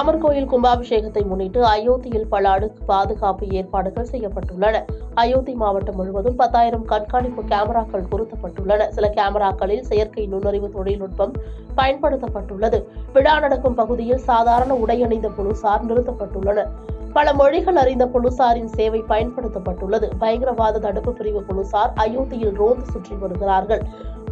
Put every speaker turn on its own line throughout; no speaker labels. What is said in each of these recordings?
ராமர் கோயில் கும்பாபிஷேகத்தை முன்னிட்டு அயோத்தியில் பல அடுக்கு பாதுகாப்பு ஏற்பாடுகள் செய்யப்பட்டுள்ளன. அயோத்தி மாவட்டம் முழுவதும் 10,000 கண்காணிப்பு கேமராக்கள் பொருத்தப்பட்டுள்ளன. சில கேமராக்களில் செயற்கை நுண்ணறிவு தொழில்நுட்பம் பயன்படுத்தப்பட்டுள்ளது. விழா நடக்கும் பகுதியில் சாதாரண உடையணிந்த போலீசார் நிறுத்தப்பட்டுள்ளனர். பல மொழிகள் அறிந்த போலீசாரின் சேவை பயன்படுத்தப்பட்டுள்ளது. பயங்கரவாத தடுப்பு பிரிவு போலீசார் அயோத்தியில் ரோந்து சுற்றி வருகிறார்கள்.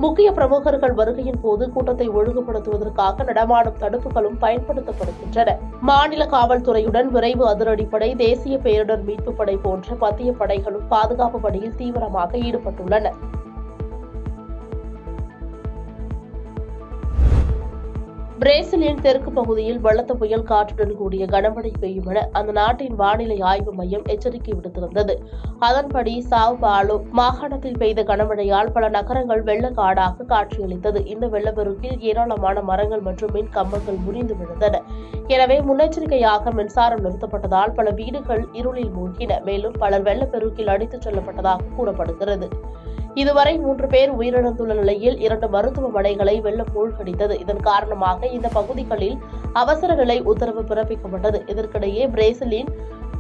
முக்கிய பிரமுகர்கள் வருகையின் போது கூட்டத்தை ஒழுங்குபடுத்துவதற்காக நடமாடும் தடுப்புகளும் பயன்படுத்தப்படுகின்றன. மாநில காவல்துறையுடன் விரைவு அதிரடிப்படை, தேசிய பேரிடர் மீட்புப் படை போன்ற மத்திய படைகளும் பாதுகாப்பு பணியில் தீவிரமாக ஈடுபட்டுள்ளன. பிரேசிலின் தெற்கு பகுதியில் பலத்த புயல் காற்றுடன் கூடிய கனமழை பெய்யும் என அந்த நாட்டின் வானிலை ஆய்வு மையம் எச்சரிக்கை விடுத்திருந்தது. அதன்படி சாவ் பாலோ மாகாணத்தில் பெய்த கனமழையால் பல நகரங்கள் வெள்ளக்காடாக காட்சியளித்தது. இந்த வெள்ளப்பெருக்கில் ஏராளமான மரங்கள் மற்றும் மின் கம்பங்கள் முறிந்து விழுந்தன. எனவே முன்னெச்சரிக்கையாக மின்சாரம் நிறுத்தப்பட்டதால் பல வீடுகள் இருளில் மூழ்கின. மேலும் பலர் வெள்ளப்பெருக்கில் அடித்துச் செல்லப்பட்டதாக கூறப்படுகிறது. இதுவரை 3 பேர் உயிரிழந்துள்ள நிலையில் 2 மருத்துவமனைகளை வெள்ளம் மூழ்கடித்தது. இதன் காரணமாக இந்த பகுதிகளில் அவசர நிலை உத்தரவு பிறப்பிக்கப்பட்டது. இதற்கிடையே பிரேசிலின்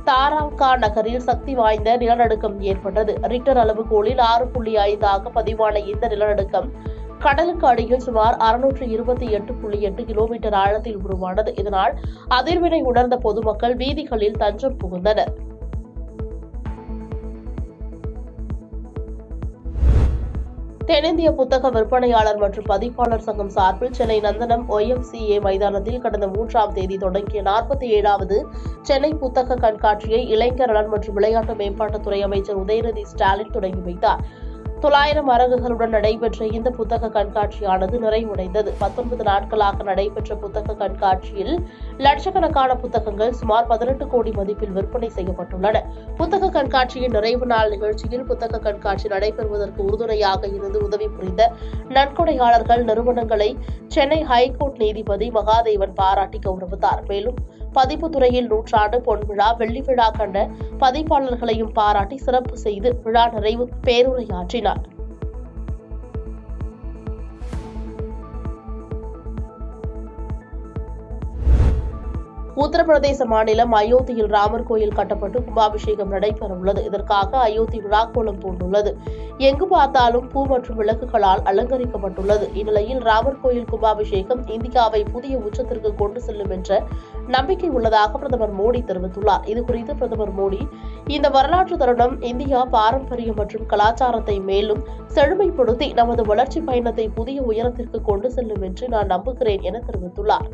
தாராங்கா நகரில் சக்தி வாய்ந்த நிலநடுக்கம் ஏற்பட்டது. ரிக்டர் அளவுகோலில் 6.5 பதிவான இந்த நிலநடுக்கம் கடலுக்கு அடியில் சுமார் 628.8 கிலோமீட்டர் ஆழத்தில் உருவானது. இதனால் அதிர்வினை உணர்ந்த பொதுமக்கள் வீதிகளில் தஞ்சம் புகுந்தனர். தென்னிந்திய புத்தக விற்பனையாளர் மற்றும் பதிப்பாளர் சங்கம் சார்பில் சென்னை நந்தனம் OMCA மைதானத்தில் கடந்த 3ஆம் தேதி தொடங்கிய 47வது சென்னை புத்தக கண்காட்சியை இளைஞர் நலன் மற்றும் விளையாட்டு மேம்பாட்டுத்துறை அமைச்சர் உதயநிதி ஸ்டாலின் தொடங்கி வைத்தார். 900 அரங்குகளுடன் நடைபெற்ற இந்த புத்தக கண்காட்சியானது நிறைவடைந்தது. 19 நாட்களாக நடைபெற்ற புத்தக கண்காட்சியில் லட்சக்கணக்கான புத்தகங்கள் சுமார் 18 கோடி மதிப்பில் விற்பனை செய்யப்பட்டுள்ளன. புத்தக கண்காட்சியின் நிறைவு நாள் நிகழ்ச்சியில் புத்தக கண்காட்சி நடைபெறுவதற்கு உறுதுணையாக இருந்து உதவி புரிந்த நன்கொடையாளர்கள், நிறுவனங்களை சென்னை ஹைகோர்ட் நீதிபதி மகாதேவன் பாராட்டி கௌரவித்தார். மேலும் பதிப்புத்துறையில் நூற்றாண்டு பொன்விழா, வெள்ளி விழா கண்ட பதிப்பாளர்களையும் பாராட்டி சிறப்பு செய்து விழா நிறைவு பேருரையாற்றினார். உத்தரப்பிரதேச மாநிலம் அயோத்தியில் ராமர் கோயில் கட்டப்பட்டு கும்பாபிஷேகம் நடைபெறவுள்ளது. இதற்காக அயோத்தி விழாக்கோலம் பூண்டுள்ளது. எங்கு பார்த்தாலும் பூ மற்றும் விளக்குகளால் அலங்கரிக்கப்பட்டுள்ளது. இந்நிலையில் ராமர் கோயில் கும்பாபிஷேகம் இந்தியாவை புதிய உச்சத்திற்கு கொண்டு செல்லும் என்ற நம்பிக்கை உள்ளதாக பிரதமர் மோடி தெரிவித்துள்ளார். இதுகுறித்து பிரதமர் மோடி, இந்த வரலாற்று தருணம் இந்தியா பாரம்பரியம் மற்றும் கலாச்சாரத்தை மேலும் செழுமைப்படுத்தி நமது வளர்ச்சி பயணத்தை புதிய உயரத்திற்கு கொண்டு செல்லும் என்று நான் நம்புகிறேன் என தெரிவித்துள்ளார்.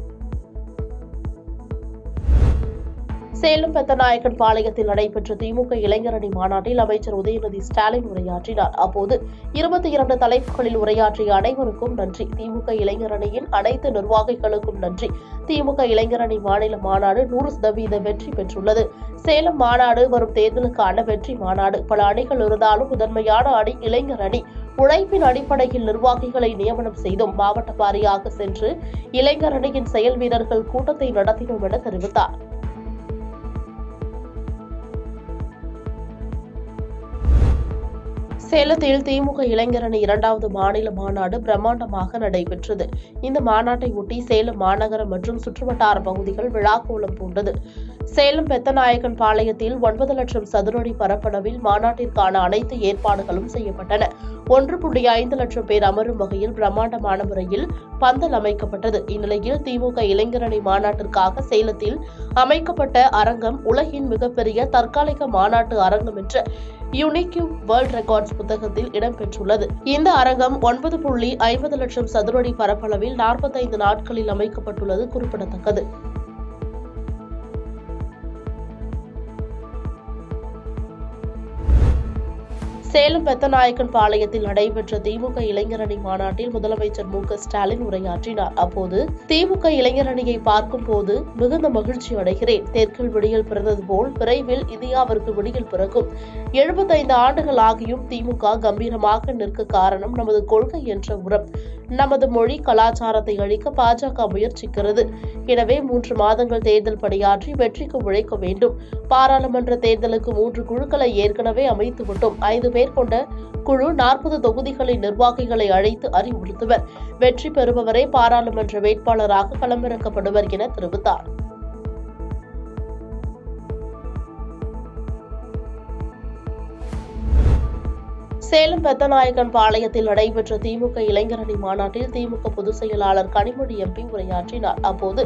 சேலம் பெத்தநாயக்கன் பாளையத்தில் நடைபெற்ற திமுக இளைஞரணி மாநாட்டில் அமைச்சர் உதயநிதி ஸ்டாலின் உரையாற்றினார். அப்போது 22 தலைப்புகளில் உரையாற்றிய அனைவருக்கும் நன்றி. திமுக இளைஞரணியின் அனைத்து நிர்வாகிகளுக்கும் நன்றி. திமுக இளைஞரணி மாநில மாநாடு 100% வெற்றி பெற்றுள்ளது. சேலம் மாநாடு வரும் தேர்தலுக்கான வெற்றி மாநாடு. பல அணிகள் இருந்தாலும் முதன்மையான அணி இளைஞர் அணி. உழைப்பின் அடிப்படையில் நிர்வாகிகளை நியமனம் செய்தும் மாவட்ட வாரியாக சென்று இளைஞர் அணியின் செயல் வீரர்கள் கூட்டத்தை நடத்தினோம் என தெரிவித்தார். சேலத்தில் திமுக இளைஞரணி 2வது மாநில மாநாடு பிரம்மாண்டமாக நடைபெற்றது. இந்த மாநாட்டை ஒட்டி சேலம் மாநகர மற்றும் சுற்றுவட்டார பகுதிகள் விழாக்கோலம் பூண்டது. சேலம் பெத்தநாயக்கன் பாளையத்தில் 9 லட்சம் சதுரடி பரப்பளவில் மாநாட்டிற்கான அனைத்து ஏற்பாடுகளும் செய்யப்பட்டன. 1.5 லட்சம் பேர் அமரும் வகையில் பிரம்மாண்டமான முறையில் பந்தல் அமைக்கப்பட்டது. இந்நிலையில் திமுக இளைஞரணி மாநாட்டிற்காக சேலத்தில் அமைக்கப்பட்ட அரங்கம் உலகின் மிகப்பெரிய தற்காலிக மாநாட்டு அரங்கம் என்ற யுனிக் வேர்ல்ட் ரெக்கார்ட்ஸ் புத்தகத்தில் இடம்பெற்றுள்ளது. இந்த அரங்கம் 9.50 லட்சம் சதுரடி பரப்பளவில் 45 நாட்களில் அமைக்கப்பட்டுள்ளது குறிப்பிடத்தக்கது. சேலம் பெத்தநாயக்கன் பாளையத்தில் நடைபெற்ற திமுக இளைஞரணி மாநாட்டில் முதலமைச்சர் மு.க.ஸ்டாலின் உரையாற்றினார். அப்போது திமுக இளைஞரணியை பார்க்கும் போது மிகுந்த மகிழ்ச்சி அடைகிறேன். தெற்கில் விடியல் பிறந்தது போல் விரைவில் இந்தியாவிற்கு விடியல் பிறக்கும். 75 ஆண்டுகள் ஆகியும் திமுக கம்பீரமாக நிற்க காரணம் நமது கொள்கை என்ற உரம். நமது மொழி கலாச்சாரத்தை அழிக்க பாஜக முயற்சிக்கிறது. எனவே 3 மாதங்கள் தேர்தல் பணியாற்றி வெற்றிக்கு உழைக்க வேண்டும். பாராளுமன்ற தேர்தலுக்கு 3 குழுக்களை ஏற்கனவே அமைத்துவிட்டோம். 5 பேர் கொண்ட குழு 40 தொகுதிகளின் நிர்வாகிகளை அழைத்து அறிவுறுத்துவர். வெற்றி பெறுபவரே பாராளுமன்ற வேட்பாளராக களமிறக்கப்படுவர் என தெரிவித்தார். சேலம் பெத்தநாயக்கன் பாளையத்தில் நடைபெற்ற திமுக இளைஞரணி மாநாட்டில் திமுக பொதுச் செயலாளர் கனிமொழி எம்பி உரையாற்றினார். அப்போது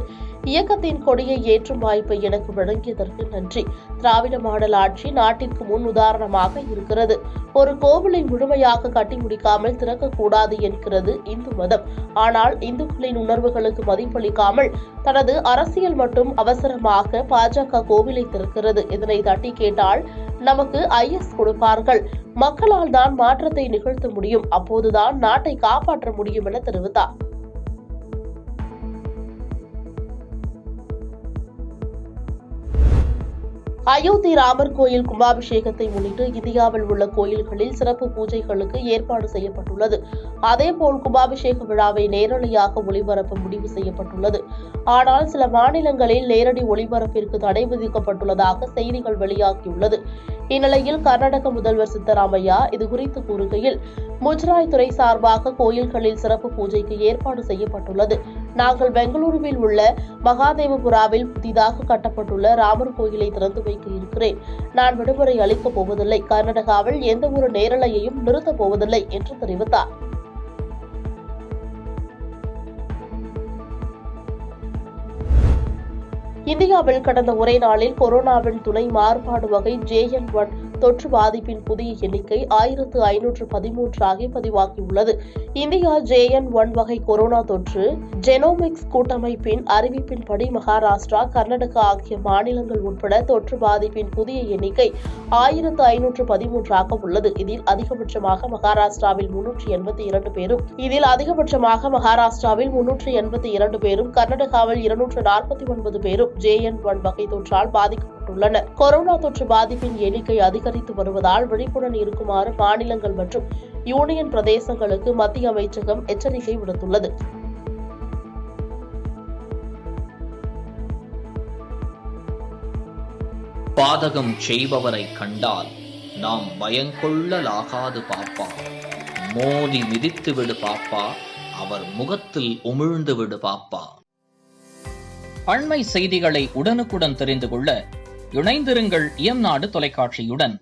இயக்கத்தின் கொடியை ஏற்றும் வாய்ப்பை எனக்கு வழங்கியதற்கு நன்றி. திராவிட மாடல் ஆட்சி நாட்டிற்கு முன் உதாரணமாக இருக்கிறது. ஒரு கோவிலை முழுமையாக கட்டி முடிக்காமல் திறக்கக்கூடாது என்கிறது இந்து மதம். ஆனால் இந்துக்களின் உணர்வுகளுக்கு மதிப்பளிக்காமல் தனது அரசியல் மட்டும் அவசரமாக பாஜக கோவிலை திறக்கிறது. இதனை தட்டி கேட்டால் நமக்கு ஐஎஸ் கொடுப்பார்கள். மக்களால் தான் மாற்றத்தை நிகழ்த்த முடியும். அப்போதுதான் நாட்டை காப்பாற்ற முடியும் என தெரிவித்தார். அயோத்தி ராமர் கோயில் கும்பாபிஷேகத்தை முன்னிட்டு இந்தியாவில் உள்ள கோயில்களில் சிறப்பு பூஜைகளுக்கு ஏற்பாடு செய்யப்பட்டுள்ளது. அதேபோல் கும்பாபிஷேக விழாவை நேரலையாக ஒளிபரப்ப முடிவு செய்யப்பட்டுள்ளது. ஆனால் சில மாநிலங்களில் நேரடி ஒளிபரப்பிற்கு தடை விதிக்கப்பட்டுள்ளதாக செய்திகள் வெளியாகியுள்ளது. இந்நிலையில் கர்நாடக முதல்வர் சித்தராமையா இதுகுறித்து கூறுகையில், முஜராய் துறை சார்பாக கோயில்களில் சிறப்பு பூஜைக்கு ஏற்பாடு செய்யப்பட்டுள்ளது. நாங்கள் பெங்களூருவில் உள்ள மகாதேவபுராவில் புதிதாக கட்டப்பட்டுள்ள ராமர் கோயிலை திறந்து வைக்க இருக்கிறேன். நான் விடுமுறை அளிக்கப் போவதில்லை. கர்நாடகாவில் எந்த ஒரு நேரலையையும் நிறுத்தப் போவதில்லை என்று தெரிவித்தார். இந்தியாவில் கடந்த ஒரே நாளில் கொரோனாவின் துணை மாறுபாடு வகை JN.1 தொற்று பாதிப்பின் புதிய எண்ணிக்கை 1513 ஆகி பதிவாகியுள்ளது. இந்தியா JN.1 வகை கொரோனா தொற்று ஜெனோமிக்ஸ் கூட்டமைப்பின் அறிவிப்பின்படி மகாராஷ்டிரா, கர்நாடகா ஆகிய மாநிலங்கள் உட்பட தொற்று பாதிப்பின் புதிய எண்ணிக்கை 1513 ஆக உள்ளது. இதில் அதிகபட்சமாக மகாராஷ்டிராவில் 382 பேரும், கர்நாடகாவில் 249 பேரும் JN.1 வகை தொற்றால் பாதிக்கப்பட்டுள்ளனர். கொரோனா தொற்று பாதிப்பின் எண்ணிக்கை அதிகரித்து வருவதால் விழிப்புடன் இருக்குமாறு மாநிலங்கள் மற்றும் யூனியன் பிரதேசங்களுக்கு மத்திய அமைச்சகம் எச்சரிக்கை விடுத்துள்ளது.
பாதகம் செய்பவரை கண்டால் நாம் பயங்கொள்ளலாகாது பாப்பா. மோதி மிதித்து விடு பாப்பா, அவர் முகத்தில் உமிழ்ந்து விடு பாப்பா. அண்மை செய்திகளை உடனுக்குடன் தெரிந்து கொள்ள இணைந்திருங்கள் இயம்நாடு தொலைக்காட்சியுடன்.